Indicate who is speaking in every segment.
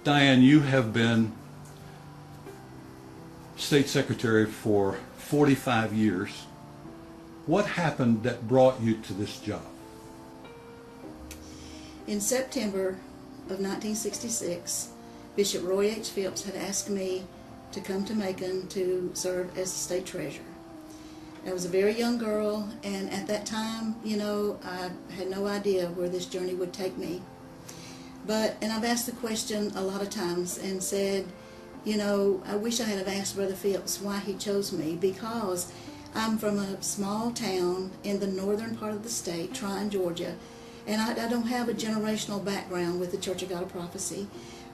Speaker 1: Diane, you have been state secretary for 45 years. What happened that brought you to this job?
Speaker 2: In September of 1966, Bishop Roy H. Phillips had asked me to come to Macon to serve as the state treasurer. I was a very young girl, and at that time, I had no idea where this journey would take me. And I've asked the question a lot of times and said, I wish I had have asked Brother Phillips why he chose me, because I'm from a small town in the northern part of the state, Tryon, Georgia, and I don't have a generational background with the Church of God of Prophecy.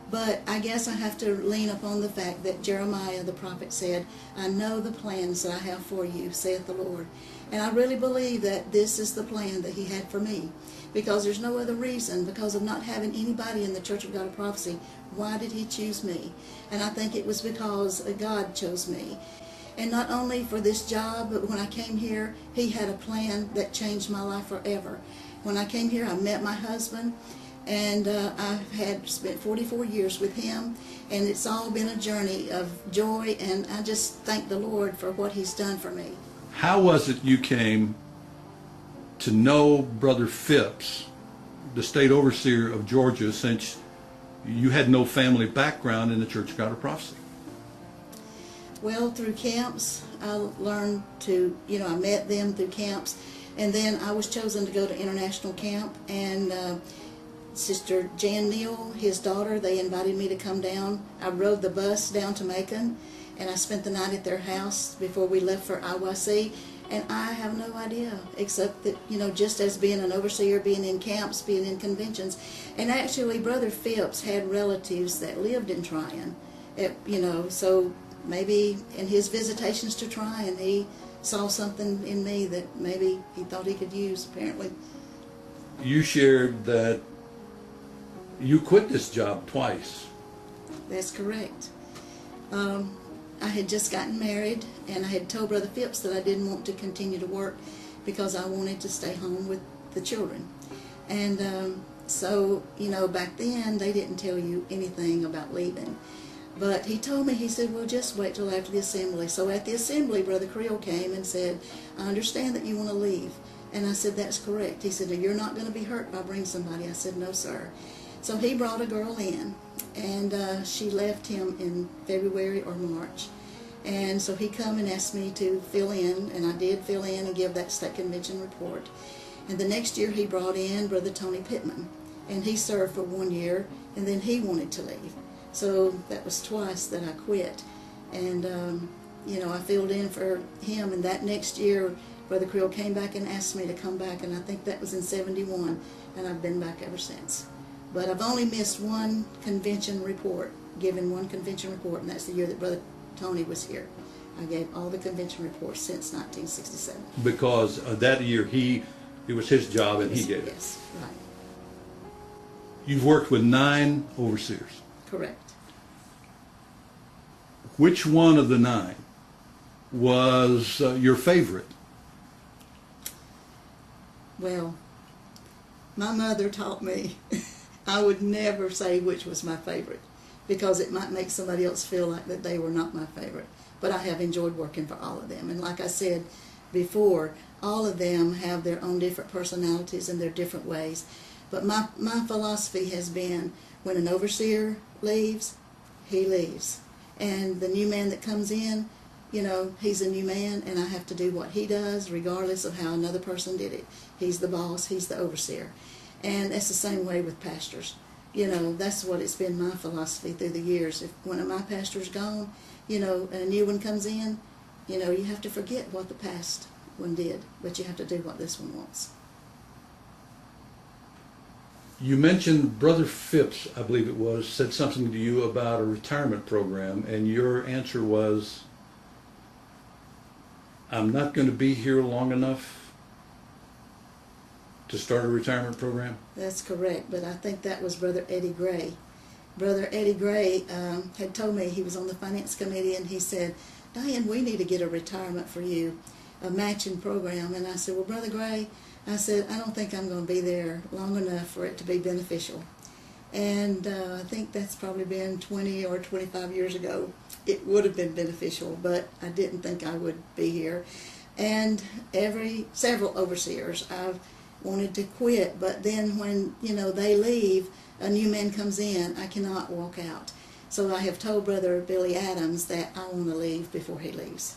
Speaker 2: But I guess I have to lean upon the fact that Jeremiah the prophet said, I know the plans that I have for you, saith the Lord. And I really believe that this is the plan that he had for me. Because there's no other reason, because of not having anybody in the Church of God of Prophecy, why did he choose me? And I think it was because God chose me. And not only for this job, but when I came here, he had a plan that changed my life forever. When I came here, I met my husband, and I've had spent 44 years with him, and it's all been a journey of joy, and I just thank the Lord for what he's done for me.
Speaker 1: How was it you came to know Brother Phipps, the state overseer of Georgia, since you had no family background in the Church of God of Prophecy?
Speaker 2: Well, through camps, I learned to, I met them through camps, and then I was chosen to go to international camp, and Sister Jan Neal, his daughter, they invited me to come down. I rode the bus down to Macon, and I spent the night at their house before we left for IYC. And I have no idea, except that, just as being an overseer, being in camps, being in conventions. And actually, Brother Phipps had relatives that lived in Tryon, so maybe in his visitations to Tryon, he saw something in me that maybe he thought he could use, apparently.
Speaker 1: You shared that you quit this job twice.
Speaker 2: That's correct. I had just gotten married, and I had told Brother Phipps that I didn't want to continue to work because I wanted to stay home with the children. And so, back then they didn't tell you anything about leaving. But he told me, he said, well, just wait till after the assembly. So at the assembly, Brother Creel came and said, I understand that you want to leave. And I said, that's correct. He said, you're not going to be hurt if I bring somebody. I said, no, sir. So he brought a girl in, and she left him in February or March. And so he come and asked me to fill in, and I did fill in and give that state convention report. And the next year he brought in Brother Tony Pittman, and he served for 1 year, and then he wanted to leave. So that was twice that I quit. And, I filled in for him, and that next year Brother Creel came back and asked me to come back, and I think that was in '71, and I've been back ever since. But I've only missed one convention report, given one convention report, and that's the year that Brother Tony was here. I gave all the convention reports since 1967.
Speaker 1: Because that year it was his job and he gave it.
Speaker 2: Yes, right.
Speaker 1: You've worked with 9 overseers.
Speaker 2: Correct.
Speaker 1: Which one of the 9 was your favorite?
Speaker 2: Well, my mother taught me I would never say which was my favorite, because it might make somebody else feel like that they were not my favorite. But I have enjoyed working for all of them. And like I said before, all of them have their own different personalities and their different ways. But my philosophy has been, when an overseer leaves, he leaves. And the new man that comes in, he's a new man, and I have to do what he does regardless of how another person did it. He's the boss, he's the overseer. And it's the same way with pastors. You know, that's what it's been my philosophy through the years. If one of my pastors gone, you know, and a new one comes in, you know, you have to forget what the past one did, but you have to do what this one wants.
Speaker 1: You mentioned Brother Phipps, I believe it was, said something to you about a retirement program, and your answer was, I'm not going to be here long enough to start a retirement program?
Speaker 2: That's correct, but I think that was Brother Eddie Gray. Brother Eddie Gray had told me, he was on the finance committee, and he said, Diane, we need to get a retirement for you, a matching program. And I said, well, Brother Gray, I said, I don't think I'm going to be there long enough for it to be beneficial. And I think that's probably been 20 or 25 years ago. It would have been beneficial, but I didn't think I would be here. And several overseers, I've wanted to quit, but then when, you know, they leave, a new man comes in, I cannot walk out. So I have told Brother Billy Adams that I want to leave before he leaves.